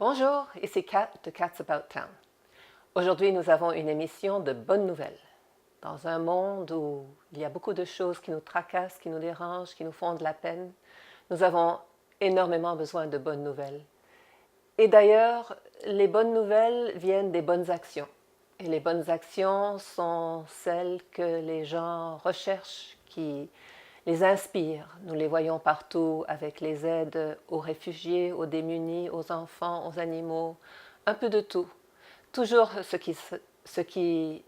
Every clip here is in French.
Bonjour, ici Kat de Cats About Town. Aujourd'hui, nous avons une émission de bonnes nouvelles. Dans un monde où il y a beaucoup de choses qui nous tracassent, qui nous dérangent, qui nous font de la peine, nous avons énormément besoin de bonnes nouvelles. Et d'ailleurs, les bonnes nouvelles viennent des bonnes actions. Et les bonnes actions sont celles que les gens recherchent, qui les inspirent. Nous les voyons partout avec les aides aux réfugiés, aux démunis, aux enfants, aux animaux, un peu de tout. Toujours ce qui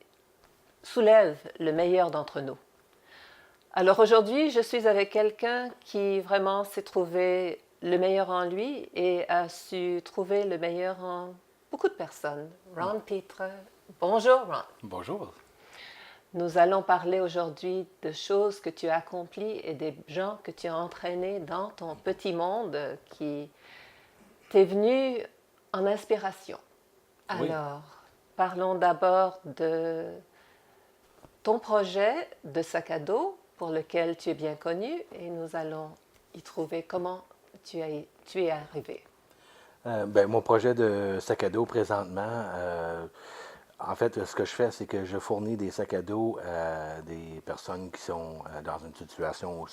soulève le meilleur d'entre nous. Alors aujourd'hui, je suis avec quelqu'un qui vraiment s'est trouvé le meilleur en lui et a su trouver le meilleur en beaucoup de personnes. Ron Pitre. Bonjour Ron. Bonjour. Nous allons parler aujourd'hui de choses que tu as accomplies et des gens que tu as entraînés dans ton petit monde qui t'est venu en inspiration. Oui. Alors, parlons d'abord de ton projet de sac à dos pour lequel tu es bien connu et nous allons y trouver comment tu es arrivé. Mon projet de sac à dos présentement, en fait, ce que je fais, c'est que je fournis des sacs à dos à des personnes qui sont dans une situation où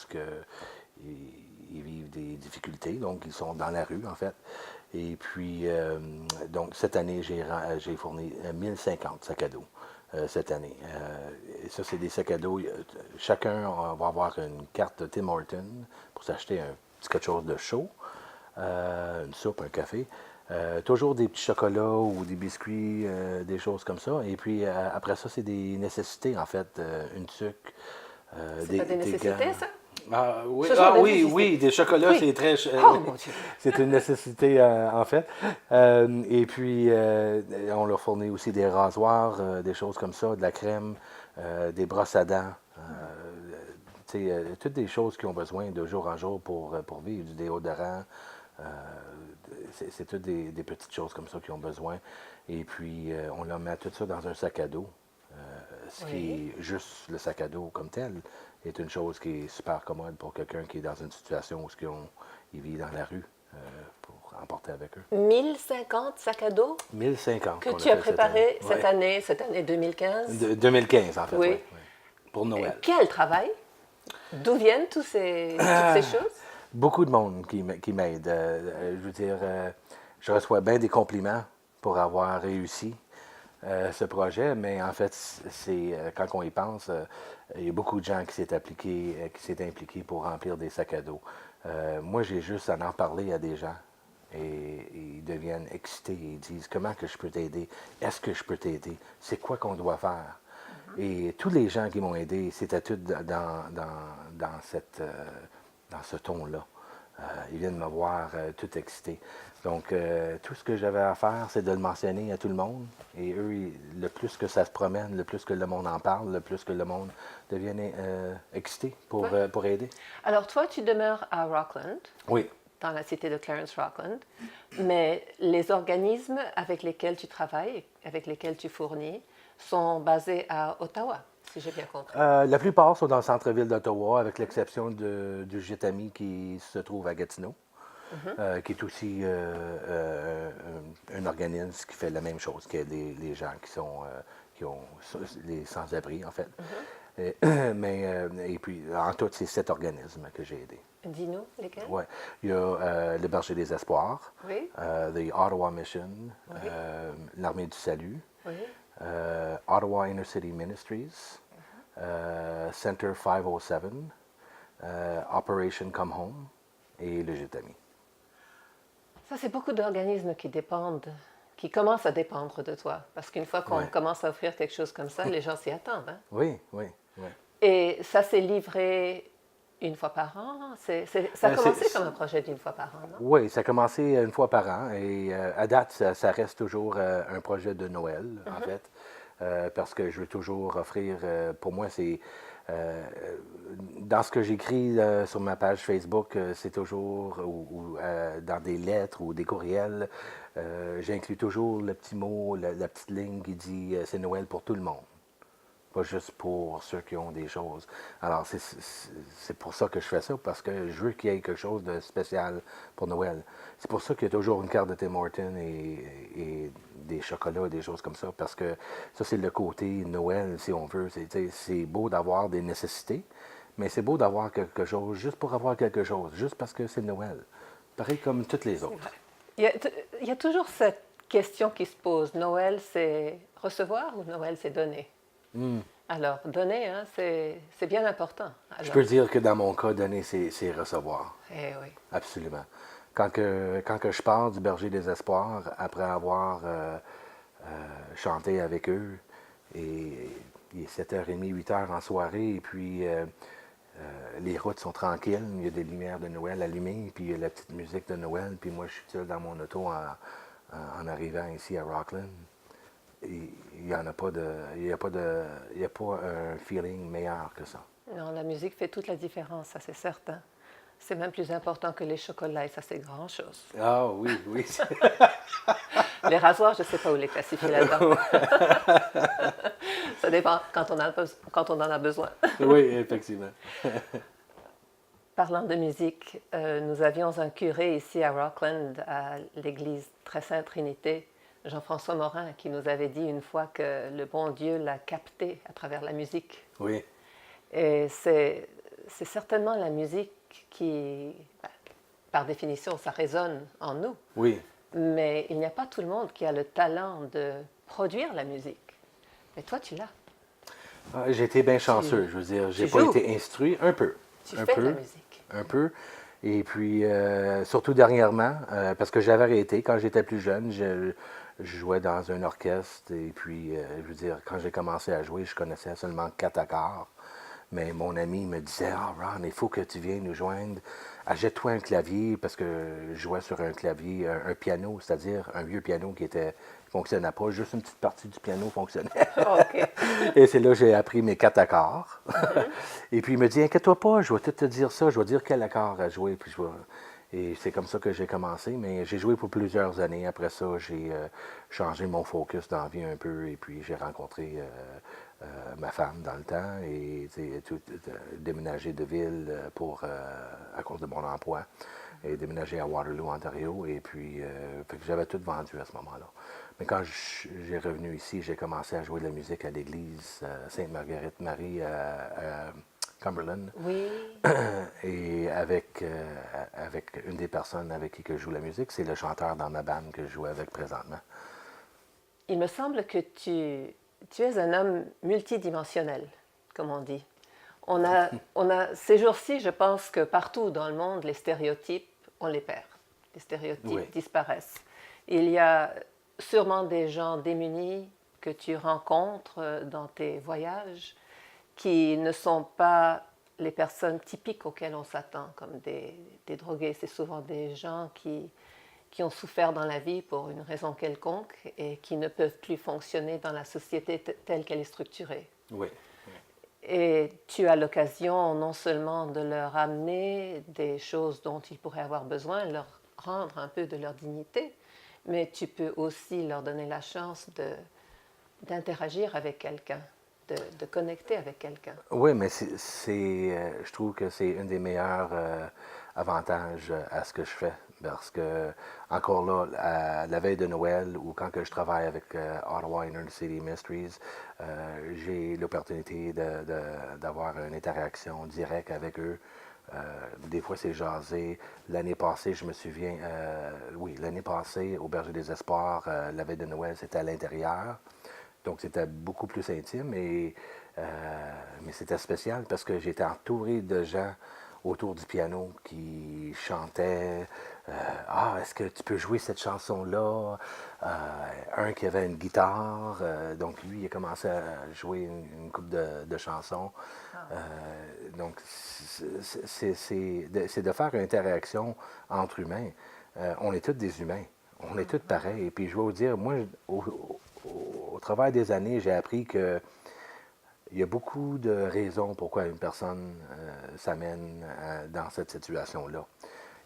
ils vivent des difficultés, donc ils sont dans la rue, en fait. Et puis, donc cette année, j'ai fourni 1050 sacs à dos. Cette année. Et ça, c'est des sacs à dos. Chacun va avoir une carte de Tim Hortons pour s'acheter un petit quelque chose de chaud, une soupe, un café. Toujours des petits chocolats ou des biscuits, des choses comme ça. Et puis après ça, c'est des nécessités, en fait. Une sucre. C'est pas des nécessités, ça? Oui, Ce sont des nécessités. oui, des chocolats, Oui. c'est très. Oh mon Dieu! C'est une nécessité, en fait. Et puis, on leur fournit aussi des rasoirs, des choses comme ça, de la crème, des brosses à dents. Toutes des choses qu'ils ont besoin de jour en jour pour vivre, du déodorant. C'est toutes des petites choses comme ça qu'ils ont besoin. Et puis, on leur met tout ça dans un sac à dos. Ce qui est juste le sac à dos comme tel est une chose qui est super commode pour quelqu'un qui est dans une situation où il vit dans la rue pour emporter avec eux. 1050 sacs à dos 1050 que qu'on tu a as fait préparé cette année. cette année 2015. 2015, en fait, Oui. oui. Pour Noël. Quel travail! D'où viennent toutes ces choses? Beaucoup de monde qui m'aide. Je veux dire, je reçois bien des compliments pour avoir réussi ce projet, mais en fait, quand on y pense, il y a beaucoup de gens qui s'est impliqués pour remplir des sacs à dos. Moi, j'ai juste à en parler à des gens et ils deviennent excités et ils disent comment que je peux t'aider, est-ce que je peux t'aider, c'est quoi qu'on doit faire. Et tous les gens qui m'ont aidé, c'était tout dans ce ton-là. Ils viennent me voir tout excité. Donc, tout ce que j'avais à faire, c'est de le mentionner à tout le monde. Et eux, le plus que ça se promène, le plus que le monde en parle, le plus que le monde devient excité pour aider. Alors toi, tu demeures à Rockland, Oui. dans la cité de Clarence Rockland, mais les organismes avec lesquels tu travailles, avec lesquels tu fournis, sont basés à Ottawa, si j'ai bien compris. La plupart sont dans le centre-ville d'Ottawa, avec l'exception du Gitami qui se trouve à Gatineau, qui est aussi un organisme qui fait la même chose, qui aide les gens qui ont les sans-abri, en fait. Et puis, en tout, c'est 7 organismes que j'ai aidés. Dis-nous lesquels? Ouais. Il y a le Berger des Espoirs, Oui. the Ottawa Mission, Oui. l'Armée du Salut, Oui. Ottawa Inner City Ministries, Center 507, Operation Come Home et le Gitami. Ça, c'est beaucoup d'organismes qui commencent à dépendre de toi. Parce qu'une fois qu'on commence à offrir quelque chose comme ça, les gens s'y attendent. Hein? Oui, oui, oui. Et ça s'est livré une fois par an? Ça a commencé comme un projet d'une fois par an, non? Oui, ça a commencé une fois par an. Et à date, ça reste toujours un projet de Noël, en fait. Parce que je veux toujours offrir, pour moi, c'est... dans ce que j'écris sur ma page Facebook, c'est toujours, ou dans des lettres ou des courriels, j'inclus toujours le petit mot, la petite ligne qui dit c'est Noël pour tout le monde. pas juste pour ceux qui ont des choses. Alors, c'est pour ça que je fais ça, parce que je veux qu'il y ait quelque chose de spécial pour Noël. C'est pour ça qu'il y a toujours une carte de Tim Hortons et des chocolats, des choses comme ça, parce que ça, c'est le côté Noël, si on veut. C'est beau d'avoir des nécessités, mais c'est beau d'avoir quelque chose juste pour avoir quelque chose, juste parce que c'est Noël. Pareil comme toutes les autres. Il y a toujours cette question qui se pose. Noël, c'est recevoir ou Noël, c'est donner? Alors, donner, hein, c'est bien important. Je peux dire que dans mon cas, donner, c'est recevoir. Eh oui. Absolument. Quand que je pars du Berger des Espoirs, après avoir chanté avec eux, et il est 7h30, 8h en soirée, et puis les routes sont tranquilles, il y a des lumières de Noël allumées, puis il y a la petite musique de Noël, puis moi je suis seul dans mon auto en arrivant ici à Rockland. Il n'y en a pas de. Il n'y a pas un feeling meilleur que ça. Non, la musique fait toute la différence, ça c'est certain. C'est même plus important que les chocolats et ça c'est grand chose. Ah oui, oui. Les rasoirs, je ne sais pas où les classifier là-dedans. Ça dépend quand on en a besoin. Oui, effectivement. Parlant de musique, nous avions un curé ici à Rockland, à l'église Très Sainte Trinité, Jean-François Morin, qui nous avait dit une fois que le bon Dieu l'a capté à travers la musique. Oui. Et c'est certainement la musique qui, par définition, ça résonne en nous. Oui. Mais il n'y a pas tout le monde qui a le talent de produire la musique. Mais toi, tu l'as. Ah, j'ai été bien chanceux, je veux dire. J'ai pas été instruit, un peu. Tu fais de la musique. Un peu. Et puis, surtout dernièrement, parce que j'avais arrêté quand j'étais plus jeune, je jouais dans un orchestre. Et puis, je veux dire, quand j'ai commencé à jouer, je connaissais seulement 4 accords. Mais mon ami me disait, « Ah, Ron, il faut que tu viennes nous joindre. Achète-toi un clavier, parce que je jouais sur un clavier, un piano, c'est-à-dire un vieux piano qui ne fonctionnait pas. Juste une petite partie du piano fonctionnait. OK. Et c'est là que j'ai appris mes 4 accords. Et puis il me dit, inquiète-toi pas, je vais tout te dire ça, je vais dire quel accord à jouer. Puis Et c'est comme ça que j'ai commencé, mais j'ai joué pour plusieurs années. Après ça, j'ai changé mon focus dans la vie un peu, et puis j'ai rencontré ma femme dans le temps, et déménagé de ville à cause de mon emploi, et déménagé à Waterloo, Ontario, et puis fait que j'avais tout vendu à ce moment-là. Mais quand j'ai revenu ici, j'ai commencé à jouer de la musique à l'église Sainte-Marguerite-Marie à Cumberland. Oui. Et avec une des personnes avec qui que je joue la musique, c'est le chanteur dans ma bande que je joue avec présentement. Il me semble que tu es un homme multidimensionnel, comme on dit. Ces jours-ci, je pense que partout dans le monde, les stéréotypes, on les perd. Les stéréotypes disparaissent. Il y a sûrement des gens démunis que tu rencontres dans tes voyages qui ne sont pas les personnes typiques auxquelles on s'attend, comme des drogués. C'est souvent des gens qui ont souffert dans la vie pour une raison quelconque et qui ne peuvent plus fonctionner dans la société telle qu'elle est structurée. Oui. Et tu as l'occasion non seulement de leur amener des choses dont ils pourraient avoir besoin, leur rendre un peu de leur dignité, mais tu peux aussi leur donner la chance d'interagir avec quelqu'un, de connecter avec quelqu'un. Oui, mais je trouve que c'est un des meilleurs avantages à ce que je fais. Parce que, encore là, à la veille de Noël, ou quand que je travaille avec Ottawa Inner City Mysteries, j'ai l'opportunité d'avoir une interaction directe avec eux. Des fois, c'est jasé. L'année passée, je me souviens, l'année passée, au Berger des Espoirs, la veille de Noël, c'était à l'intérieur. Donc, c'était beaucoup plus intime, mais c'était spécial parce que j'étais entouré de gens autour du piano qui chantaient est-ce que tu peux jouer cette chanson-là? Un qui avait une guitare, donc lui, il a commencé à jouer une couple de chansons. Donc, c'est de faire une interaction entre humains. On est tous des humains. On est tous pareils. Et puis, je vais vous dire, moi, au travers des années, j'ai appris que il y a beaucoup de raisons pourquoi une personne s'amène dans cette situation-là.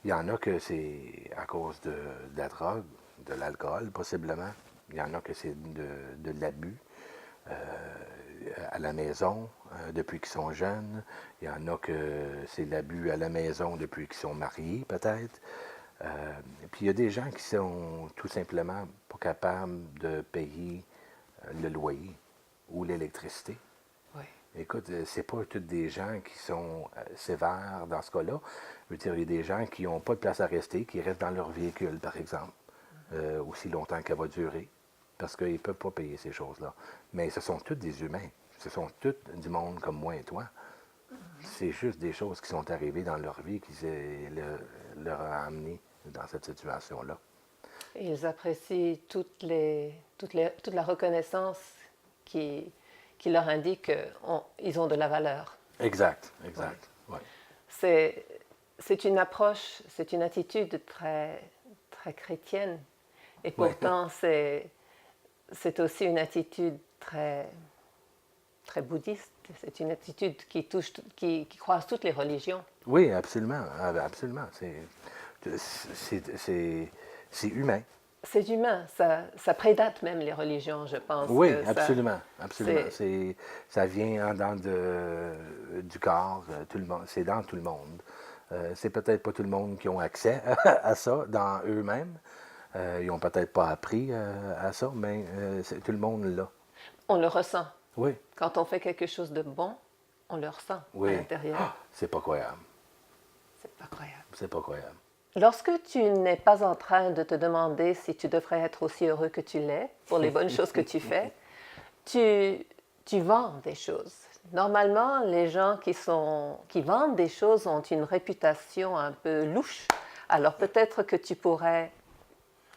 Il y en a que c'est à cause de la drogue, de l'alcool possiblement. Il y en a que c'est de l'abus. à la maison depuis qu'ils sont jeunes. Il y en a que c'est l'abus à la maison depuis qu'ils sont mariés, peut-être. Et puis il y a des gens qui sont tout simplement pas capables de payer le loyer ou l'électricité. Oui. Écoute, c'est pas tous des gens qui sont sévères dans ce cas-là. Je veux dire, il y a des gens qui n'ont pas de place à rester, qui restent dans leur véhicule, par exemple, aussi longtemps qu'elle va durer, parce qu'ils ne peuvent pas payer ces choses-là. Mais ce sont tous des humains. Ce sont tous du monde comme moi et toi. C'est juste des choses qui sont arrivées dans leur vie qui leur a amené dans cette situation-là. Et ils apprécient toute la reconnaissance qui leur indique qu'ils ont de la valeur. Exact, exact. Ouais. C'est une approche, c'est une attitude très, très chrétienne. Et pourtant, c'est aussi une attitude très, très bouddhiste. C'est une attitude qui croise toutes les religions. Oui, absolument. Absolument. C'est humain. C'est humain. Ça prédate même les religions, je pense. Oui, que absolument. Absolument. Ça vient en dedans du corps. Tout le monde, c'est dans tout le monde. C'est peut-être pas tout le monde qui ont accès à ça dans eux-mêmes. Ils n'ont peut-être pas appris à ça, mais tout le monde l'a. On le ressent. Oui. Quand on fait quelque chose de bon, on le ressent à l'intérieur. Ah, c'est pas croyable. C'est pas croyable. C'est pas croyable. Lorsque tu n'es pas en train de te demander si tu devrais être aussi heureux que tu l'es pour les bonnes choses que tu fais, tu vends des choses. Normalement, les gens qui vendent des choses ont une réputation un peu louche. Alors peut-être que tu pourrais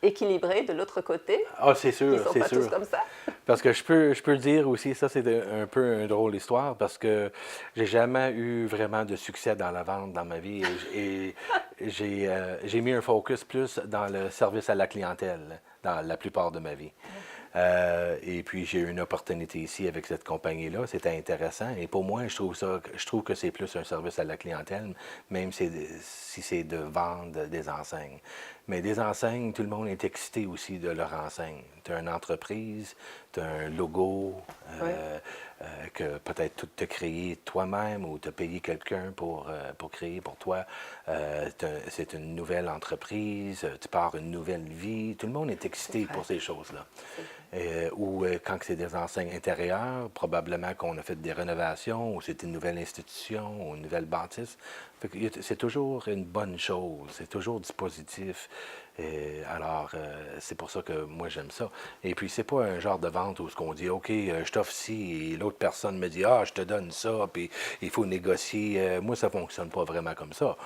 équilibrer de l'autre côté. Ah, c'est sûr, Ils sont c'est pas sûr. tous comme ça. Parce que je peux le dire aussi, ça c'est un peu une drôle d'histoire, parce que j'ai jamais eu vraiment de succès dans la vente dans ma vie et j'ai mis un focus plus dans le service à la clientèle dans la plupart de ma vie. Et puis j'ai eu une opportunité ici avec cette compagnie-là, c'était intéressant. Et pour moi, je trouve que c'est plus un service à la clientèle, même si c'est de vendre des enseignes. Mais des enseignes, tout le monde est excité aussi de leur enseigne. Tu as une entreprise, tu as un logo que peut-être tu as créé toi-même ou tu as payé quelqu'un pour créer pour toi. C'est une nouvelle entreprise, tu pars une nouvelle vie. Tout le monde est excité pour ces choses-là. Ou quand c'est des enseignes intérieures, probablement qu'on a fait des rénovations, ou c'est une nouvelle institution, ou une nouvelle bâtisse. C'est toujours une bonne chose, c'est toujours du positif. Alors, c'est pour ça que moi, j'aime ça. Et puis, c'est pas un genre de vente où on dit, OK, je t'offre ci, et l'autre personne me dit, ah, je te donne ça, puis il faut négocier. Moi, ça fonctionne pas vraiment comme ça.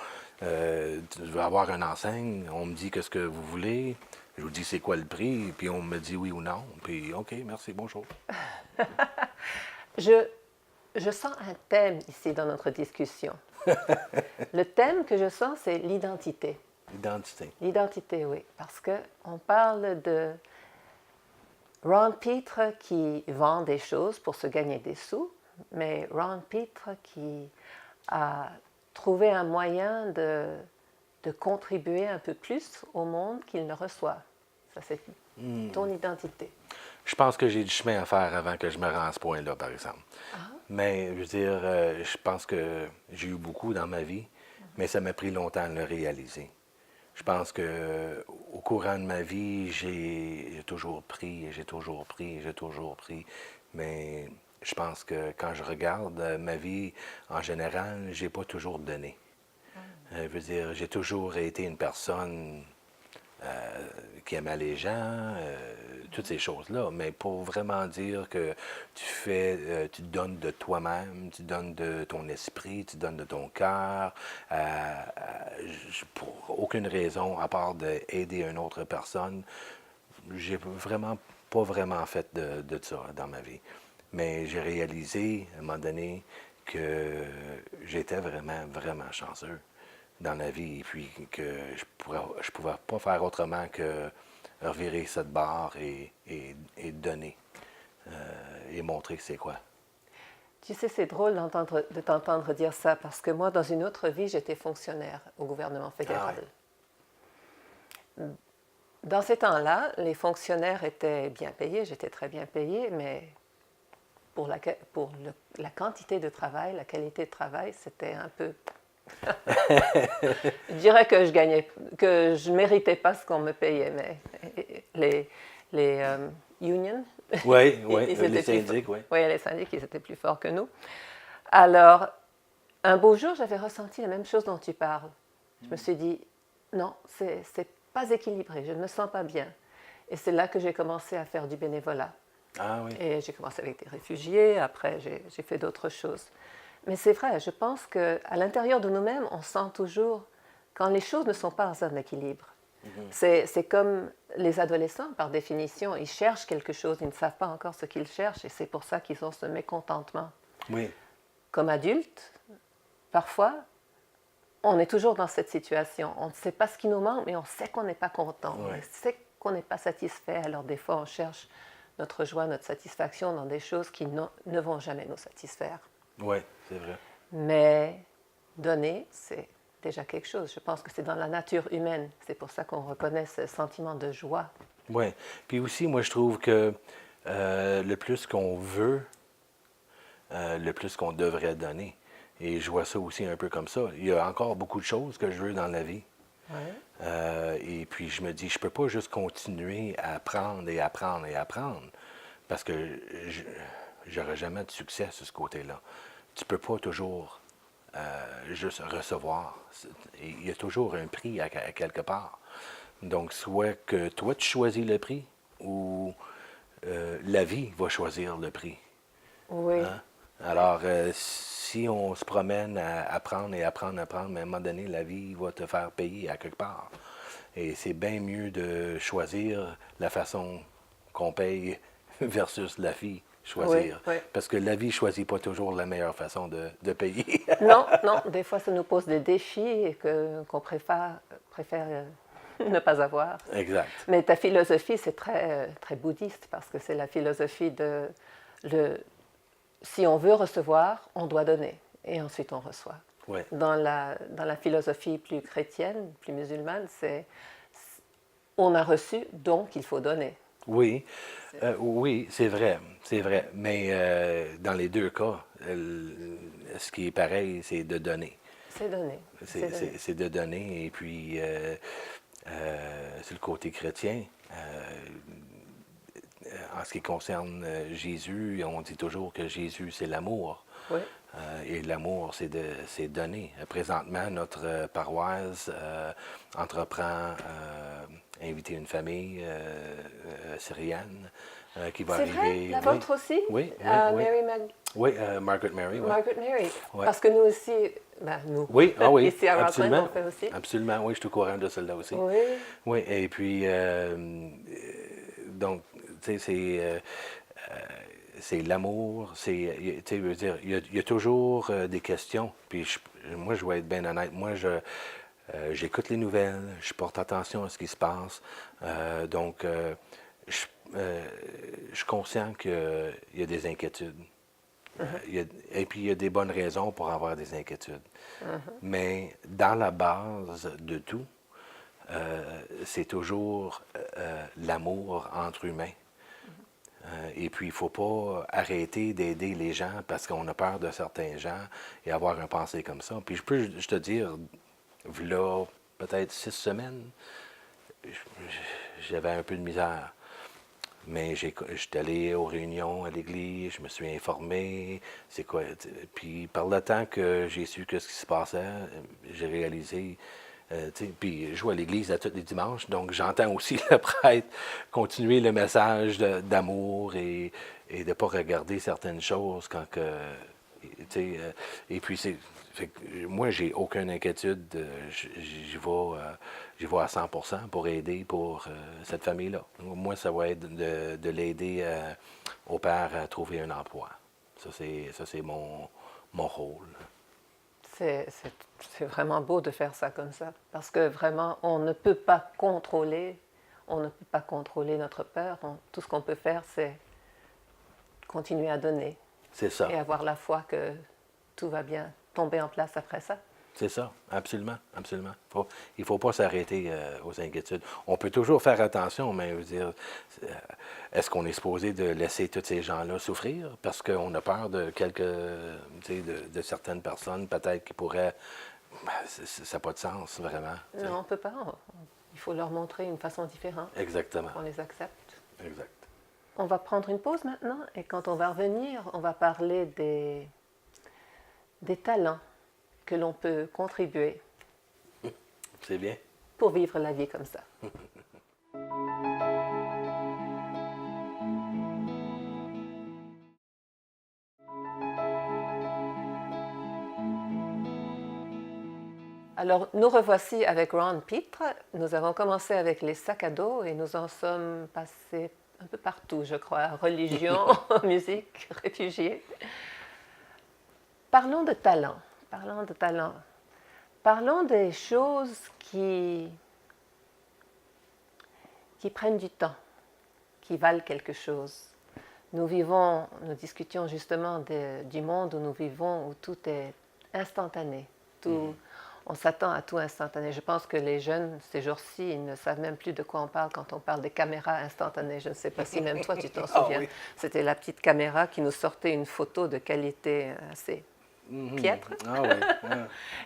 Je veux avoir une enseigne, on me dit qu'est-ce que vous voulez. Je vous dis c'est quoi le prix, puis on me dit oui ou non, puis OK, merci, bonjour. Je sens un thème ici dans notre discussion. Le thème que je sens, c'est l'identité. L'identité. L'identité, oui, parce qu'on parle de Ron Pitre qui vend des choses pour se gagner des sous, mais Ron Pitre qui a trouvé un moyen de contribuer un peu plus au monde qu'il ne reçoit. Ça, c'est ton identité. Je pense que j'ai du chemin à faire avant que je me rende à ce point-là, par exemple. Mais, je veux dire, je pense que j'ai eu beaucoup dans ma vie, mais ça m'a pris longtemps de le réaliser. Je pense que au courant de ma vie, j'ai toujours pris, j'ai toujours pris, j'ai toujours pris, mais je pense que quand je regarde ma vie, en général, j'ai pas toujours donné. Je veux dire, j'ai toujours été une personne qui aimait les gens, toutes ces choses-là, mais pour vraiment dire que tu donnes de toi-même, tu donnes de ton esprit, tu donnes de ton cœur, pour aucune raison à part d'aider une autre personne, j'ai vraiment pas vraiment fait de ça dans ma vie. Mais j'ai réalisé à un moment donné que j'étais vraiment, vraiment chanceux dans la vie, et puis que je pouvais pas faire autrement que revirer cette barre et donner et montrer c'est quoi. Tu sais, c'est drôle de t'entendre dire ça, parce que moi, dans une autre vie, j'étais fonctionnaire au gouvernement fédéral. Dans ces temps-là, les fonctionnaires étaient bien payés, j'étais très bien payée, mais la quantité de travail, la qualité de travail, c'était un peu... Je dirais que je méritais pas ce qu'on me payait, mais les unions, Oui, étaient les syndics, oui. Oui, les syndics, ils étaient plus forts que nous. Alors, un beau jour, j'avais ressenti la même chose dont tu parles. Je me suis dit, non, c'est pas équilibré, je ne me sens pas bien. Et c'est là que j'ai commencé à faire du bénévolat. Ah oui. Et j'ai commencé avec des réfugiés, après j'ai fait d'autres choses. Mais c'est vrai, je pense qu'à l'intérieur de nous-mêmes, on sent toujours quand les choses ne sont pas en équilibre. C'est comme les adolescents, par définition, ils cherchent quelque chose, ils ne savent pas encore ce qu'ils cherchent et c'est pour ça qu'ils ont ce mécontentement. Oui. Comme adultes, parfois, on est toujours dans cette situation. On ne sait pas ce qui nous manque, mais on sait qu'on n'est pas content. Ouais. On sait qu'on n'est pas satisfait. Alors des fois, on cherche notre joie, notre satisfaction dans des choses qui ne vont jamais nous satisfaire. Oui, c'est vrai. Mais donner, c'est déjà quelque chose. Je pense que c'est dans la nature humaine. C'est pour ça qu'on reconnaît ce sentiment de joie. Oui. Puis aussi, moi, je trouve que le plus qu'on veut, le plus qu'on devrait donner. Et je vois ça aussi un peu comme ça. Il y a encore beaucoup de choses que je veux dans la vie. Ouais. Et puis je me dis, je peux pas juste continuer à apprendre et apprendre et apprendre parce que j'aurai jamais de succès sur ce côté-là. Tu peux pas toujours juste recevoir. Il y a toujours un prix à quelque part. Donc, soit que toi, tu choisis le prix ou la vie va choisir le prix. Oui. Hein? Alors, si on se promène à apprendre et apprendre, apprendre, mais à un moment donné, la vie va te faire payer à quelque part. Et c'est bien mieux de choisir la façon qu'on paye versus la vie choisir. Oui, oui. Parce que la vie ne choisit pas toujours la meilleure façon de payer. Non, non, des fois ça nous pose des défis et qu'on préfère ne pas avoir. Exact. Mais ta philosophie, c'est très bouddhiste parce que c'est la philosophie si on veut recevoir, on doit donner et ensuite on reçoit. Ouais. Dans la philosophie plus chrétienne, plus musulmane, on a reçu, donc il faut donner. Oui, oui, c'est vrai, c'est vrai. Mais dans les deux cas, ce qui est pareil, c'est de donner. C'est donner. C'est de donner. Et puis, c'est le côté chrétien. En ce qui concerne Jésus, on dit toujours que Jésus, c'est l'amour. Oui. Et l'amour, c'est donner. Présentement, notre paroisse entreprend inviter une famille syrienne qui va arriver. C'est vrai, la vôtre aussi? Oui, Mary Margaret Mary. Oui. Margaret Mary. Ouais. Parce que nous aussi, nous, Oui, oui, ici à Rockland, absolument. on fait aussi. Absolument, oui, je suis au courant de celle-là aussi. Oui. Oui, et puis, donc, tu sais, c'est l'amour, tu sais, je veux dire, il y a toujours des questions. Puis moi, je vais être bien honnête. Moi, j'écoute les nouvelles, je porte attention à ce qui se passe. Donc, je suis conscient qu'il y a des inquiétudes. Et puis, il y a des bonnes raisons pour avoir des inquiétudes. Mais dans la base de tout, c'est toujours l'amour entre humains. Et puis, il ne faut pas arrêter d'aider les gens parce qu'on a peur de certains gens et avoir un pensée comme ça. Puis, je te dire, là, peut-être 6 semaines, j'avais un peu de misère. Mais j'étais allé aux réunions à l'église, je me suis informé, c'est quoi. Puis par le temps que j'ai su ce qui se passait, j'ai réalisé. Puis je vais à l'église à tous les dimanches, donc j'entends aussi le prêtre continuer le message d'amour et de ne pas regarder certaines choses quand que. Et puis moi, j'ai aucune inquiétude. J'y vais à 100% pour aider pour cette famille-là. Moi, ça va être de l'aider au père à trouver un emploi. Ça, c'est mon rôle. C'est vraiment beau de faire ça comme ça. Parce que vraiment, on ne peut pas contrôler notre peur. Tout ce qu'on peut faire, c'est continuer à donner. C'est ça. Et avoir la foi que tout va bien tomber en place après ça. C'est ça, absolument, absolument. Il ne faut pas s'arrêter aux inquiétudes. On peut toujours faire attention, mais je veux dire, euh, est-ce qu'on est supposé de laisser tous ces gens-là souffrir parce qu'on a peur de de certaines personnes peut-être qui pourraient. Ben, ça n'a pas de sens, vraiment. Non, on ne peut pas. Il faut leur montrer une façon différente. Exactement. On les accepte. Exact. On va prendre une pause maintenant et quand on va revenir, on va parler des talents que l'on peut contribuer C'est bien. pour vivre la vie comme ça. Alors, nous revoici avec Ron Pitre. Nous avons commencé avec les sacs à dos et nous en sommes passés un peu partout, je crois. Religion, musique, réfugiés. Parlons de talent. Parlons de talent. Parlons des choses qui prennent du temps, qui valent quelque chose. Nous discutions justement du monde où nous vivons, où tout est instantané. On s'attend à tout instantané. Je pense que les jeunes, ces jours-ci, ils ne savent même plus de quoi on parle quand on parle des caméras instantanées. Je ne sais pas si même toi, tu t'en souviens. Oui. C'était la petite caméra qui nous sortait une photo de qualité assez piètre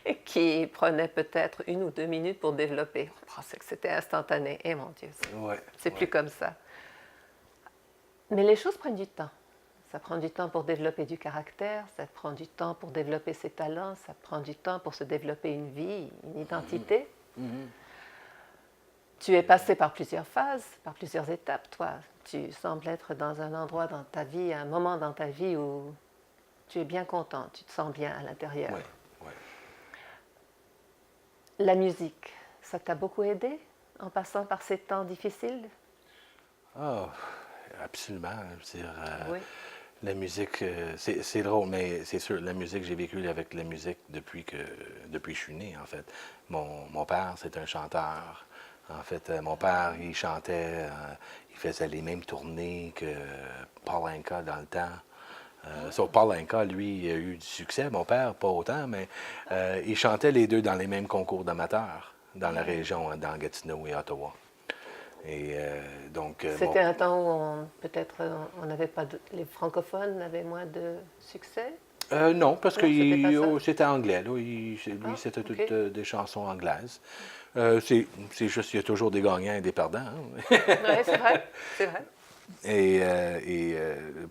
et qui prenait peut-être 1 ou 2 minutes pour développer. On pensait que c'était instantané. Eh mon Dieu, c'est plus comme ça. Mais les choses prennent du temps. Ça prend du temps pour développer du caractère, ça prend du temps pour développer ses talents, ça prend du temps pour se développer une vie, une identité. Tu es passé par plusieurs phases, par plusieurs étapes, toi. Tu sembles être dans un endroit dans ta vie, un moment dans ta vie où tu es bien content, tu te sens bien à l'intérieur. Oui. La musique, ça t'a beaucoup aidé en passant par ces temps difficiles? Ah, absolument. Je veux dire, Oui. la musique, c'est drôle, mais c'est sûr, la musique, j'ai vécu avec la musique depuis que je suis né, en fait. Mon père, c'est un chanteur. En fait, mon père, il chantait, il faisait les mêmes tournées que Paul Anka dans le temps. Sauf Paul Anka, lui, il a eu du succès. Mon père, pas autant, mais ils chantaient les deux dans les mêmes concours d'amateurs dans la région, dans Gatineau et Ottawa. Et donc. C'était un temps où on n'avait pas les francophones avaient moins de succès. Non, parce que Non, c'était anglais. Là. C'était ok. toutes des chansons anglaises. C'est juste qu'il y a toujours des gagnants et des perdants. Hein. Oui, c'est vrai, c'est vrai. Et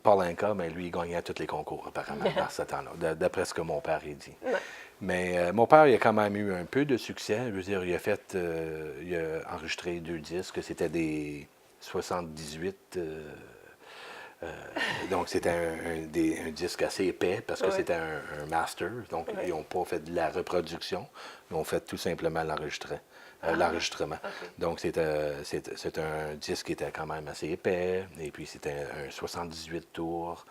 Paul Anka, mais lui, il gagnait tous les concours, apparemment, dans ce temps-là, d'après ce que mon père a dit. Ouais. Mais mon père, il a quand même eu un peu de succès. Je veux dire, il a enregistré 2 disques. C'était des 78. Donc, c'était un disque assez épais parce que Ouais. c'était un master. Donc, Ouais. ils n'ont pas fait de la reproduction, ils ont fait tout simplement l'enregistrement. Ok. Donc, c'est un disque qui était quand même assez épais. Et puis, c'était un 78 tours.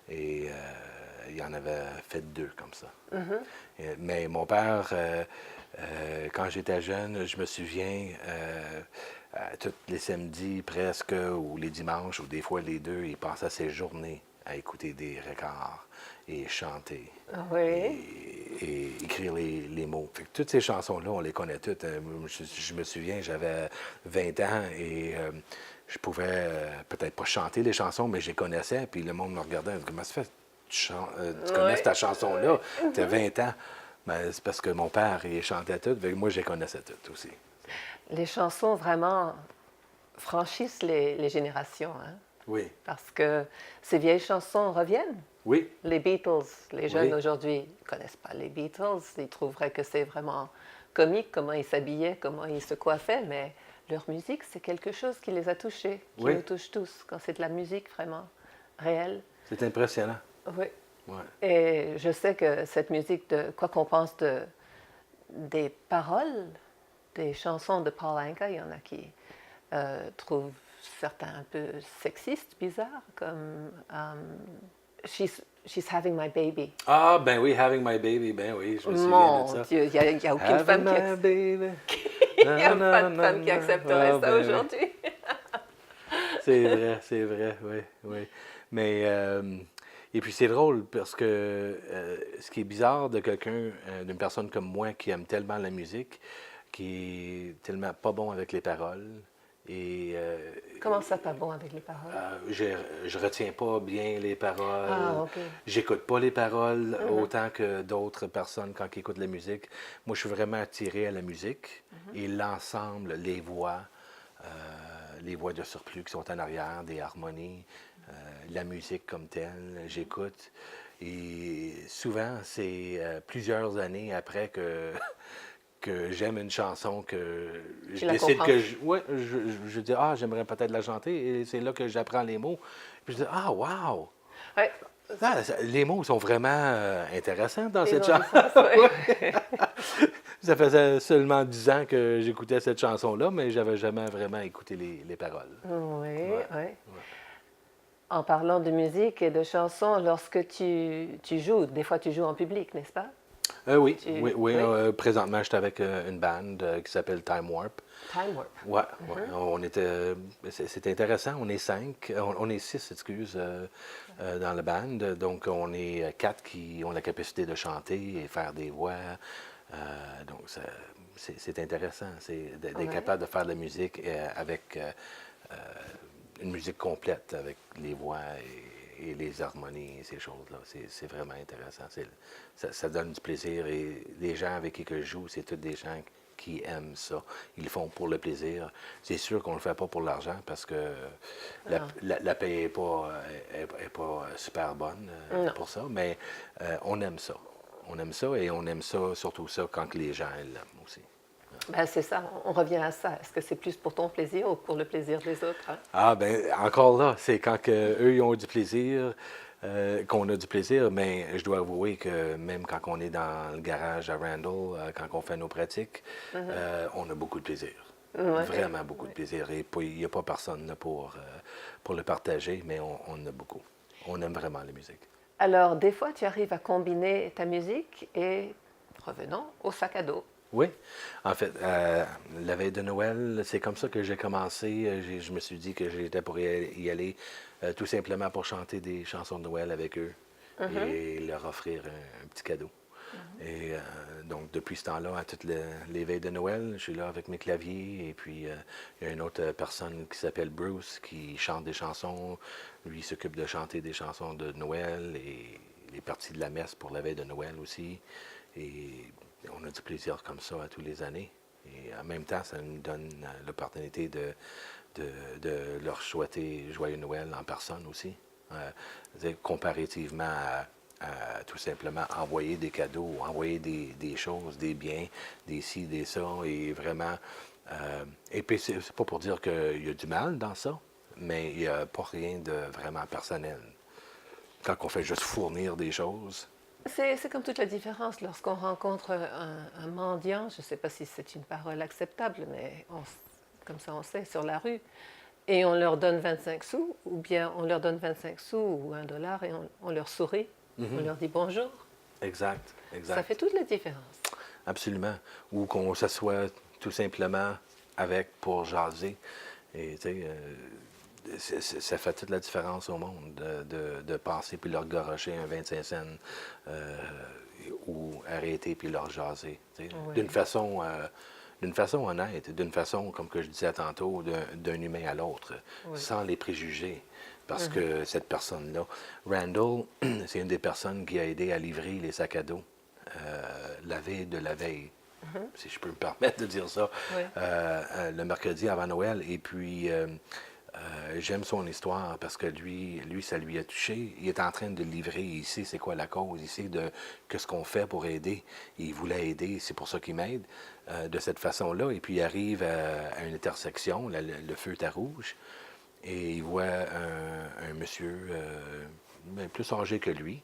Et il en avait fait 2 comme ça. Mais mon père, quand j'étais jeune, je me souviens, tous les samedis presque, ou les dimanches, ou des fois les deux, il passait ses journées à écouter des records et chanter. Oui. Et écrire les mots. Fait que toutes ces chansons-là, on les connaît toutes. Je me souviens, j'avais 20 ans et je pouvais peut-être pas chanter les chansons, mais je les connaissais. Puis le monde me regardait, comment ça fait? Tu connais ta chanson-là? Tu as 20 ans. Ben, c'est parce que mon père, il chantait toutes. Moi, je les connaissais toutes aussi. Les chansons vraiment franchissent les générations, hein? Oui. Parce que ces vieilles chansons reviennent. Oui. Les Beatles, les jeunes Oui. aujourd'hui ne connaissent pas les Beatles. Ils trouveraient que c'est vraiment comique comment ils s'habillaient, comment ils se coiffaient, mais leur musique, c'est quelque chose qui les a touchés, qui Oui. nous touche tous, quand c'est de la musique vraiment réelle. C'est impressionnant. Oui. Ouais. Et je sais que cette musique, quoi qu'on pense des paroles des chansons de Paul Anka, il y en a qui trouvent certains un peu sexistes, bizarres, comme She's having my baby. Ah, ben oui, Having My Baby, ben oui, je me souviens Mon de ça. Dieu, il n'y a aucune femme qui Having my baby. il n'y a pas de femme qui accepterait Ah, ça ben oui. aujourd'hui. C'est vrai, oui, oui. Mais Et puis c'est drôle parce que ce qui est bizarre de quelqu'un, d'une personne comme moi qui aime tellement la musique, qui est tellement pas bon avec les paroles, et Comment ça, pas bon avec les paroles? je retiens pas bien les Ah, paroles, OK. j'écoute pas les paroles autant que d'autres personnes quand ils écoutent la musique. Moi, je suis vraiment attiré à la musique et l'ensemble, euh, les voix de surplus qui sont en arrière, des harmonies, la musique comme telle, j'écoute. Et souvent, c'est plusieurs années après que, que j'aime une chanson que Tu je la décide comprends. que je dis ah j'aimerais peut-être la chanter et c'est là que j'apprends les mots. Puis je dis ah wow! Ouais, Les mots sont vraiment intéressants dans ils cette ont du chanson. sens, ouais. Ça faisait seulement 10 ans que j'écoutais cette chanson-là, mais j'avais jamais vraiment écouté les paroles. Oui, Ouais. oui. En parlant de musique et de chansons, lorsque tu joues, des fois tu joues en public, n'est-ce pas? Oui, Tu, oui. oui, Présentement, j'étais avec une band qui s'appelle Time Warp. Time Warp. Ouais, ouais. On était, c'est intéressant. On est cinq, on est six, excuse, dans la band. Donc, on est quatre qui ont la capacité de chanter et faire des voix. Donc, c'est intéressant. C'est d'être Ouais. capable de faire de la musique avec une musique complète, avec les voix et les harmonies et ces choses-là. C'est vraiment intéressant. Ça donne du plaisir et les gens avec qui que je joue, c'est tous des gens qui aiment ça. Ils le font pour le plaisir. C'est sûr qu'on ne le fait pas pour l'argent parce que Non. la paie n'est pas, est pas super bonne Non. pour ça, mais on aime ça. On aime ça et on aime ça, surtout ça, quand les gens l'aiment aussi. Ben, c'est ça, on revient à ça. Est-ce que c'est plus pour ton plaisir ou pour le plaisir des autres? Hein? Ah, ben encore là, c'est quand que eux ils ont du plaisir, qu'on a du plaisir, mais je dois avouer que même quand on est dans le garage à Randall, quand on fait nos pratiques, on a beaucoup de plaisir. Ouais. Vraiment beaucoup de plaisir. Et il n'y a pas personne là pour le partager, mais on a beaucoup. On aime vraiment la musique. Alors, des fois, tu arrives à combiner ta musique et, revenons au sac à dos. Oui, en fait, la veille de Noël, c'est comme ça que j'ai commencé. Je me suis dit que j'étais pour y aller tout simplement pour chanter des chansons de Noël avec eux et leur offrir un petit cadeau. Et donc, depuis ce temps-là, à toutes les veilles de Noël, je suis là avec mes claviers. Et puis, il y a une autre personne qui s'appelle Bruce qui chante des chansons. Lui, il s'occupe de chanter des chansons de Noël et les parties de la messe pour la veille de Noël aussi. Et on a du plaisir comme ça à tous les années. Et en même temps, ça nous donne l'opportunité de leur souhaiter joyeux Noël en personne aussi. Comparativement à tout simplement envoyer des cadeaux, envoyer des choses, des biens, des ci, des ça, et vraiment. Et puis, c'est pas pour dire qu'il y a du mal dans ça, mais il n'y a pas rien de vraiment personnel. Quand on fait juste fournir des choses. C'est comme toute la différence lorsqu'on rencontre un mendiant, je ne sais pas si c'est une parole acceptable, mais comme ça on sait, sur la rue, et on leur donne 25 sous, ou bien on leur donne 25 sous ou $1 et on leur sourit, on leur dit bonjour. Exact, Ça exact. fait toute la différence. Absolument. Ou qu'on s'assoit tout simplement avec pour jaser. Et tu sais, ça fait toute la différence au monde de passer puis leur garocher un 25 cents ou arrêter puis leur jaser. Tu sais. Oui. D'une façon honnête, d'une façon, comme que je disais tantôt, d'un humain à l'autre, Oui. sans les préjugés. Parce que cette personne-là, Randall, c'est une des personnes qui a aidé à livrer les sacs à dos la veille de la veille, si je peux me permettre de dire ça, Oui. le mercredi avant Noël. Et puis, j'aime son histoire parce que lui, ça lui a touché. Il est en train de livrer, il sait c'est quoi la cause, il sait ce qu'on fait pour aider. Il voulait aider, c'est pour ça qu'il m'aide de cette façon-là. Et puis, il arrive à une intersection, le feu est à rouge, et il voit un monsieur plus âgé que lui.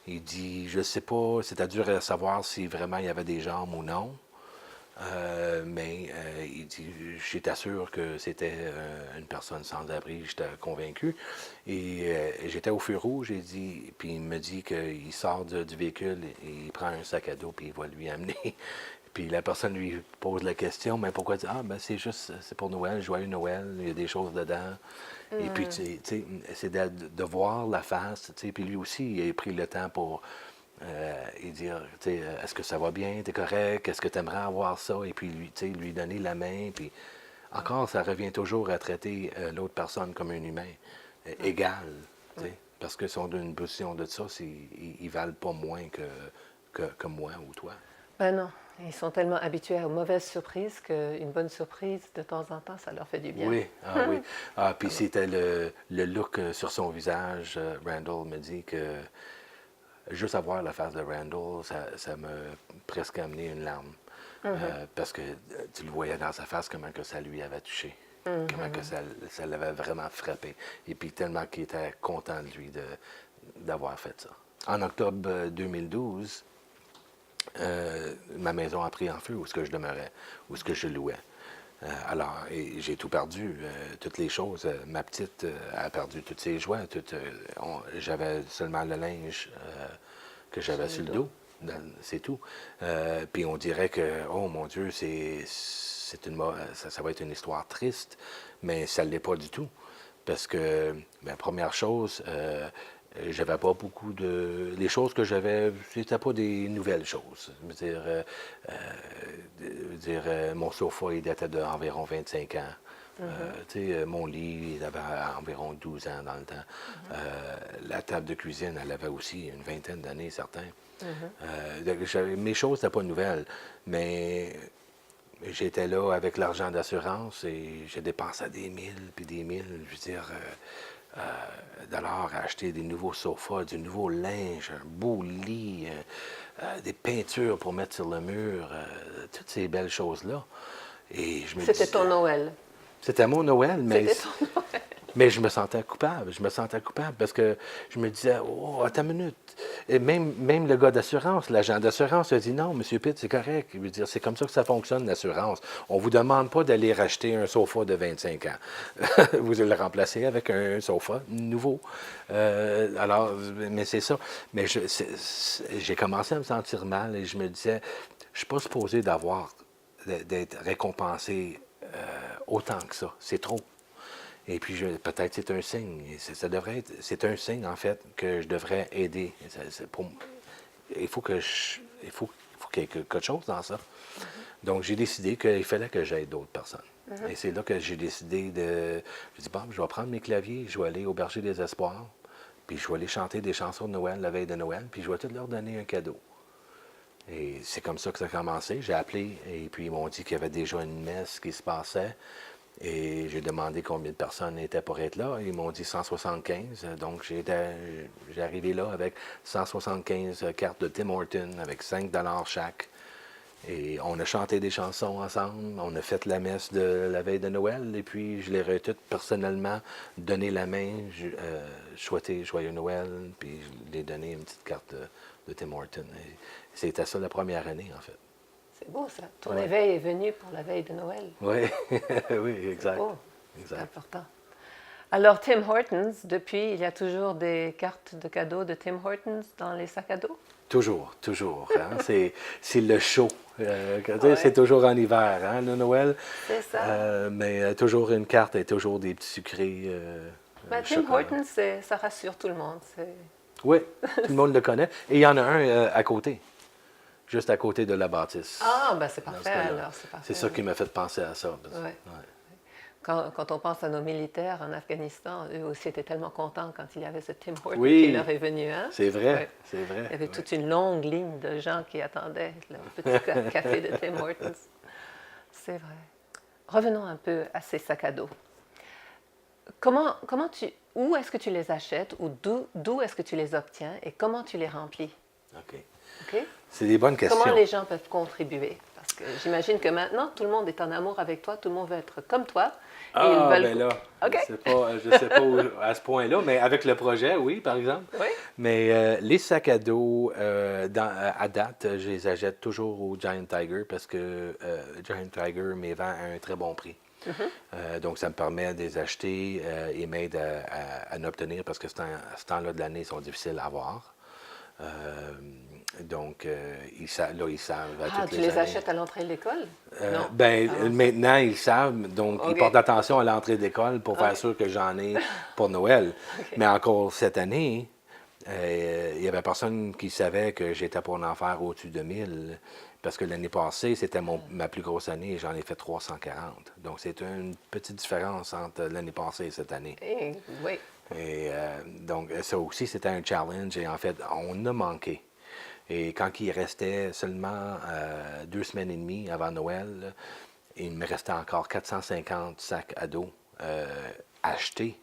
Il dit, je sais pas, c'était dur à savoir si vraiment il y avait des jambes ou non. Mais il dit, j'étais sûr que c'était une personne sans abri, j'étais convaincu. Et j'étais au feu rouge, il dit, puis il me dit qu'il sort du véhicule et il prend un sac à dos puis il va lui amener. Puis la personne lui pose la question, mais pourquoi? Ah, ben c'est pour Noël, joyeux Noël, il y a des choses dedans. Et puis, tu sais, c'est de voir la face, tu sais, puis lui aussi, il a pris le temps pour et dire, tu sais, est-ce que ça va bien, t'es correct, est-ce que tu aimerais avoir ça, et puis lui, tu sais, lui donner la main, puis encore, ça revient toujours à traiter l'autre personne comme un humain égal, tu sais, parce qu'ils sont dans une position de ça, ils valent pas moins que moi ou toi. Ben non, ils sont tellement habitués aux mauvaises surprises qu'une bonne surprise, de temps en temps, ça leur fait du bien. Oui, oui. Ah, puis c'était le look sur son visage. Randall me dit que juste avoir la face de Randall, ça m'a presque amené une larme. Parce que tu le voyais dans sa face comment que ça lui avait touché. Comment que ça l'avait vraiment frappé. Et puis tellement qu'il était content de lui d'avoir fait ça. En octobre 2012, ma maison a pris en feu où ce que je demeurais, où ce que je louais. Alors, j'ai tout perdu, toutes les choses. Ma petite a perdu toutes ses joies. J'avais seulement le linge que j'avais sur le dos. C'est tout. Puis on dirait que, oh mon Dieu, ça va être une histoire triste, mais ça ne l'est pas du tout. Parce que, ben, première chose, j'avais pas beaucoup de. Les choses que j'avais, c'était pas des nouvelles choses. Je veux dire, mon sofa, il datait d'environ 25 ans. Tu sais, mon lit, il avait environ 12 ans dans le temps. La table de cuisine, elle avait aussi une vingtaine d'années, certains. Mes choses n'étaient pas nouvelles, mais j'étais là avec l'argent d'assurance et j'ai dépensé des mille puis des mille, je veux dire, dollars à acheter des nouveaux sofas, du nouveau linge, un beau lit, des peintures pour mettre sur le mur, toutes ces belles choses-là. Et je me C'était disais, ton Noël. c'était mon Noël, C'était ton Noël. mais je me sentais coupable. Je me sentais coupable parce que je me disais, oh, attends une minute. Et même le gars d'assurance, l'agent d'assurance, a dit non, M. Pitt, c'est correct. Je veux dire, c'est comme ça que ça fonctionne, l'assurance. On ne vous demande pas d'aller racheter un sofa de 25 ans. Vous allez le remplacer avec un sofa nouveau. Alors, mais c'est ça. Mais j'ai commencé à me sentir mal et je me disais, je ne suis pas supposé d'être récompensé autant que ça. C'est trop. Et puis, peut-être c'est un signe. C'est un signe, en fait, que je devrais aider. Il faut qu'il y ait quelque chose dans ça. Donc, j'ai décidé qu'il fallait que j'aide d'autres personnes. Et c'est là que j'ai décidé Je dis, bon, je vais prendre mes claviers, je vais aller au Berger des Espoirs, puis je vais aller chanter des chansons de Noël la veille de Noël, puis je vais tout leur donner un cadeau. Et c'est comme ça que ça a commencé. J'ai appelé, et puis ils m'ont dit qu'il y avait déjà une messe qui se passait. Et j'ai demandé combien de personnes étaient pour être là. Ils m'ont dit 175. Donc, j'ai arrivé là avec 175 cartes de Tim Hortons avec 5 chaque. Et on a chanté des chansons ensemble. On a fait la messe de la veille de Noël. Et puis, je leur ai toutes personnellement donné la main, souhaité Joyeux Noël. Puis, je leur ai donné une petite carte de Tim Hortons. Et c'était ça la première année, en fait. C'est beau, ça. Ton éveil est venu pour la veille de Noël. Oui, oui, exact. C'est beau. Exact. C'est important. Alors, Tim Hortons, depuis, il y a toujours des cartes de cadeaux de Tim Hortons dans les sacs à dos? Toujours, toujours. Hein? C'est le show. C'est toujours en hiver, hein, le Noël. C'est ça. Mais toujours une carte et toujours des petits sucrés. Tim Hortons, ça rassure tout le monde. Oui, tout le monde le connaît. Et il y en a un à côté, juste à côté de la bâtisse. Ah, ben c'est parfait alors. C'est ça qui m'a fait penser à ça. Ouais. Quand on pense à nos militaires en Afghanistan, eux aussi étaient tellement contents quand il y avait ce Tim Hortons qui leur est venu. Hein? C'est vrai, c'est vrai. Il y avait toute une longue ligne de gens qui attendaient le petit café de Tim Hortons. C'est vrai. Revenons un peu à ces sacs à dos. Où est-ce que tu les achètes ou d'où est-ce que tu les obtiens et comment tu les remplis? OK. Okay? C'est des bonnes questions. Comment les gens peuvent contribuer? Parce que j'imagine que maintenant, tout le monde est en amour avec toi, tout le monde veut être comme toi. Ah, ils veulent... ben là, okay. je ne sais pas à ce point-là, mais avec le projet, oui, par exemple. Oui. Mais les sacs à dos, à date, je les achète toujours au Giant Tiger parce que Giant Tiger me vend à un très bon prix. Donc, ça me permet de les acheter et m'aide à en obtenir parce que ce temps-là de l'année sont difficiles à avoir. Donc, ils savent à Ah, toutes tu les les années. achètes à l'entrée de l'école? Non. Ben, Ah, maintenant, ils savent. Donc, ils OK. portent attention à l'entrée d'école pour faire OK. sûr que j'en ai pour Noël. OK. Mais encore cette année, il n'y avait personne qui savait que j'étais pour en faire au-dessus de 1000. Parce que l'année passée, c'était ma plus grosse année et j'en ai fait 340. Donc, c'est une petite différence entre l'année passée et cette année. Oui. Et donc, ça aussi, c'était un challenge. Et en fait, on a manqué. Et quand il restait seulement 2 semaines et demie avant Noël, là, il me restait encore 450 sacs à dos achetés,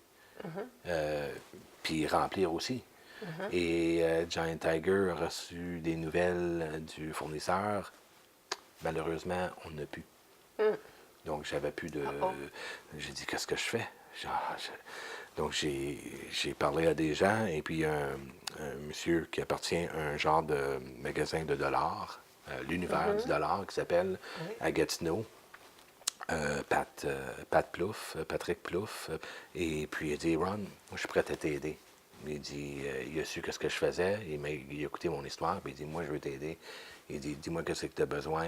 puis remplir aussi. Et Giant Tiger a reçu des nouvelles du fournisseur. Malheureusement, on n'a plus. Donc, j'avais plus de. Oh. J'ai dit, qu'est-ce que je fais? Donc, j'ai parlé à des gens, et puis un monsieur qui appartient à un genre de magasin de dollars, l'univers du dollar, qui s'appelle Oui. à Gatineau, Pat Plouffe, Patrick Plouffe. Et puis, il a dit, Ron, moi, je suis prêt à t'aider. Il dit, il a su ce que je faisais, il a écouté mon histoire, puis il dit, moi, je veux t'aider. Il dit, dis-moi qu'est-ce que tu as besoin.